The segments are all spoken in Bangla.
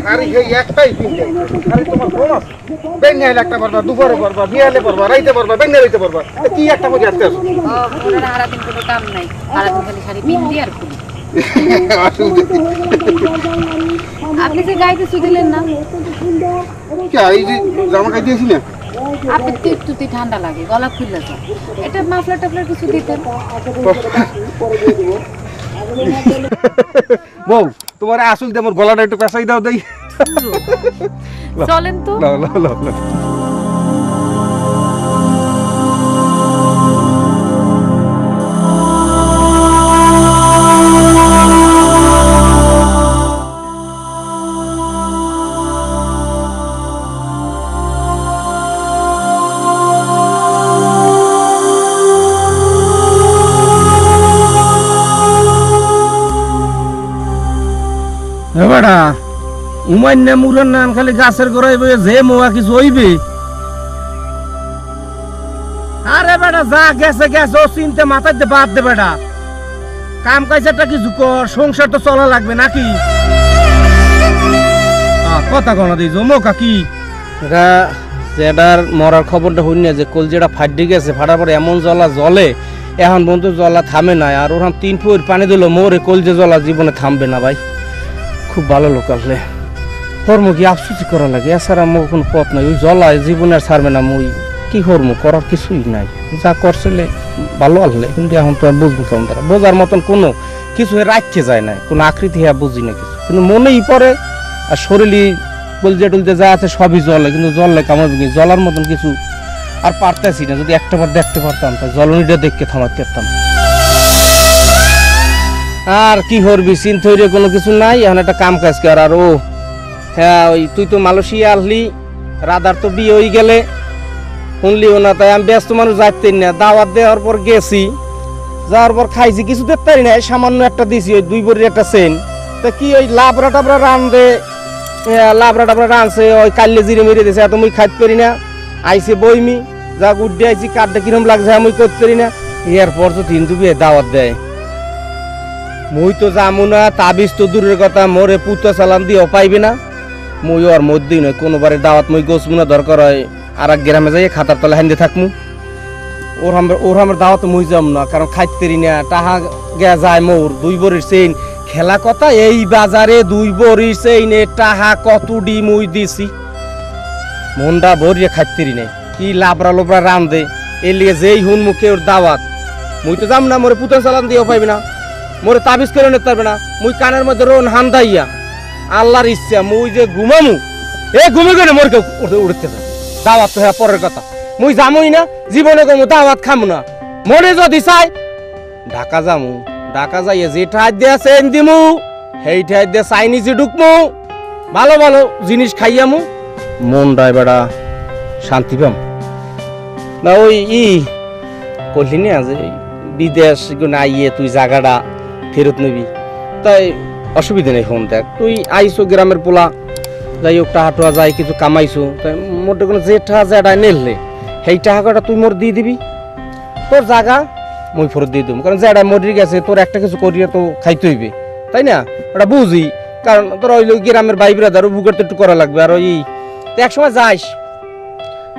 শাড়ি সেই একটাই কিনতে শাড়ি তোমার কম আছে বেঙ্গে একটা পারবা দুপুরে পারবা বিয়ালে পারবা রাইতে পারবা বেঙ্গে রাইতে পারবা কি একটা মধ্যে আসতে আসো সারাদিন কোনো কাম নাই সারাদিন খালি শাড়ি পিন্দি আর খুলি আপনি যে গায়ে কিছু দিলেন না এই যে জামা গায়ে দিয়েছি না আপনি তুই ঠান্ডা লাগে গলা খুললে তো এটা মাফলার টাফলার কিছু দিতেন বউ তোমার আসল দিয়ে আমার গলাটা একটু পেঁচাই দাও দেই চলেন তো বেটা উমাই না মুরান নান খালি গাছের গোড়ায় বইয়ে যে মোয়া কিছু হইবে আরে বেটা যা গেছে গেছে ও চিনতে মাথায় দে বাদ দে বেটা কাম কাজটা কিছু কর সংসার তো চলা লাগবে নাকি কথা কোনা দিয়েছো মোকা কি এটা যেটার মরার খবরটা হইনি যে কলজেটা ফাটি গেছে ফাটার পরে এমন জ্বলা জ্বলে এখন বন্ধু জ্বলা থামে না আর ওখান 3 ফুট পানি দিল মোরে কলজে জ্বলা জীবনে থামবে না ভাই খুব ভালো লোক আসলে কর্ম কি আফসোসি করা লাগে এছাড়া আমার কোনো পথ নাই ওই জ্বলায় জীবনে আর ছাড়বে না মই কি কর্ম করার কিছুই নাই যা করছিলে ভালো আসলে কিন্তু এখন তো আর বুঝবো কেমন তারা বোঝার মতন কোনো কিছু রাখতে যায় না কোনো আকৃতি হ্যাঁ বুঝি না কিছু কিন্তু মনেই পড়ে আর শরীরই কলজে টলজে যা আছে সবই জ্বলে কিন্তু জ্বললে কামাবে কি জ্বলার মতন কিছু আর পারতেছি না যদি একটাবার দেখতে পারতাম তা জ্বলনিটা দেখতে থামাতে পারতাম আর কি করবি চিন্তা হইলে কোনো কিছু নাই এখন একটা কাম কাজ কর আর ও হ্যাঁ ওই তুই তো মালয়েশিয়া আসলি রাধার তো বিয়ে হয়ে গেলে শুনলিও না তাই আমি ব্যস্ত মানুষ যাইতেই না দাওয়াত দেওয়ার পর গেছি যাওয়ার পর খাইছি কিছু দেখতে পারি না সামান্য একটা দিছি ওই 2 বড়ির একটা চেন তা কি ওই লাবড়া টাবড়া রানছে ওই কাল্লে জিরে মেরে দিয়েছে এত মুই খাইতে পারি না আইসে বইমি যা উঠে আইছি কাঠটা কিরম লাগছে আমি করতে পারি না এরপর তো 3 দুবিয়ে দাওয়াত দেয় মুই তো যামু না তাবিজ তো দূরের কথা মোরে পুতো চালান দিয়েও পাইবে না মুই ওর মধ্যেই নয় কোনোবারে দাওয়াত মুই গোছমু না দরকার হয় আর এক গ্রামে যাই খাতার তলে হাইন্দে থাকমু ওর আমার দাওয়াত মুই যাম না কারণ খাইতে পারি না টাহা গে যায় মোর 2 বড়ির চেইন খেলা কথা এই বাজারে 2 বড়ির চেইনে টাহা কতডি মুই দিছি মনটা ভরিয়ে খাইতে পারি না কি লাবড়া লোবড়া রান দে এর লিগে যেই হুন মুখে ওর দাওয়াত মুই তো যাম না মোরে পুতো চালান দিয়েও পাইবে না মোরে তাবিজ করে নিতে পারবে না মুই কানের মধ্যে রোন হান্দাইয়া আল্লাহর ইচ্ছা মুই যে ঘুমামু ঘুমে গেলে মোরকে উঠতে দাওয়াত তো হ্যাঁ পরের কথা মুই যামই না জীবনে কোনো দাওয়াত খামু না মনে যদি চাই ঢাকা যামু ঢাকা যাইয়ে যে ঠাই দিয়ে চেন দিমু সেই ঠাই দিয়ে চাইনিজে ঢুকমু ভালো ভালো জিনিস খাইয়ামু মন বেড়া শান্তি পাম না ওই কইলি না যে বিদেশ আইয়ে তুই জায়গাটা ফেরত নিবি তাই অসুবিধা নেই ফোন দেখ তুই আইসো গ্রামের পোলা যাই হোক টাকা টোয়া যাই কিছু কামাইছো তাই মোটে কোনো যে টাকা যেটা নেলে সেই টাকাটা তুই মোর দিয়ে দিবি তোর জায়গা মুই ফেরত দিয়ে দেবো কারণ যেটা মরি গেছে তোর একটা কিছু করিয়ে তো খাইতে হইবে তাই না ওটা বুঝি কারণ তোর ওই গ্রামের ভাই ব্রাদার বুকের তো একটু করা লাগবে আর ওই এক সময় যাইস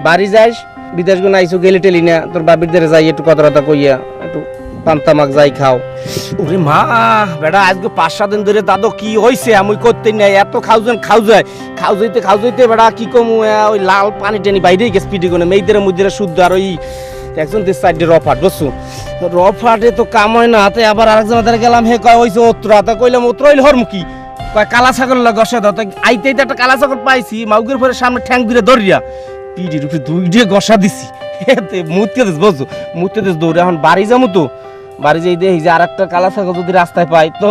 বাড়ি যাইস বিদেশ গুণ আইসো গেলে টেলি না তোর বাবির ধারে যাই একটু কথা কইয়া একটু পান্তামাক যাই খাও ওরে মা বেটা আজকে 5-7 দিন ধরে দাদু কি হইছে আমি করতে নাই এত খাও যাইতে বেটা কি কম ওই লাল পানি টানি বাইরে গেছে পিটি কোনে মেয়েদের মধ্যে শুদ্ধ আর ওই একজন দেশ সাইডে রফাট বুঝছো রফাটে তো কাম হয় না হাতে আবার আরেকজনের ধারে গেলাম হে কয় হইছে ওত্রা তা কইলাম ওত্রা হইলে হরমুখী কয় কালা ছাগল গসে দাও আইতে একটা কালা ছাগল পাইছি মাউগের পরে সামনে ঠ্যাং ধরে ধরিয়া পিটির উপরে 2 দিয়ে গসা দিছি মুতে দেশ বুঝছো মুতে দেশ দৌড়ে এখন বাড়ি যাবো তো বাড়ি যাই দেখি যে আর একটা কালা ছাগল যদি রাস্তায় পাই তো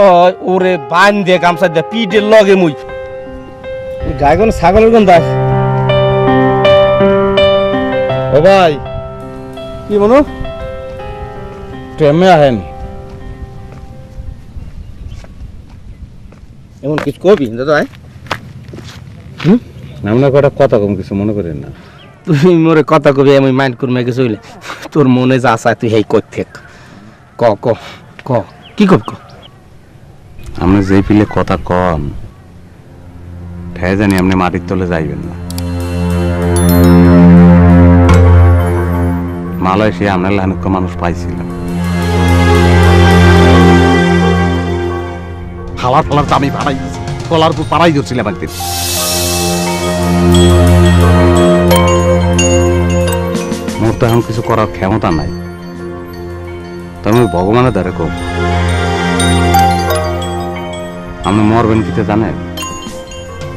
ওরে বান দিয়ে গামছা দিয়ে পিঠের লগে মুই গায়ে কোন ছাগলের গন্ধ আছে ও ভাই কি মনো ট্রেমে আহেন এমন কিছু কবি দাদা আয় আমরা কটা কথা কম কিছু মনে করেন না তুই মোরে কথা কবি আমি মাইন্ড করমে কিছু হইলে তোর মনে যা চায় তুই হেই কই থেক ক ক ক কি কব ক আমরা যেই পিলে কথা কম ঠেয়ে জানি আপনি মাটির তলে যাইবেন না। মালয়েশিয়া আপনার লানুক্য মানুষ পাইছিলাম, ফালার ফালার আমি পাড়াই কলার উপর পাড়াই ধরছিলাম একদিন। মোর তো এখন কিছু করার ক্ষমতা নাই, তবে ভগবানের দ্বারে কম। আপনি মরবেন কিতে জানেন?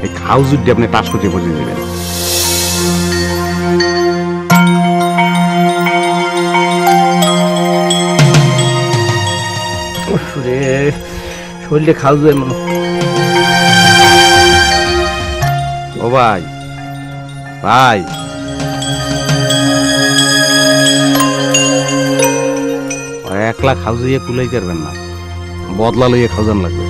এই খাও যদি আপনি টাস করে বসে দেবেন। শরীরে খাওয়া যায় মনে। ও ভাই ভাই, একলা খাও যাইয়ে কুলাই করবেন না, বদলা লইয়ে খাওয়ান লাগবে।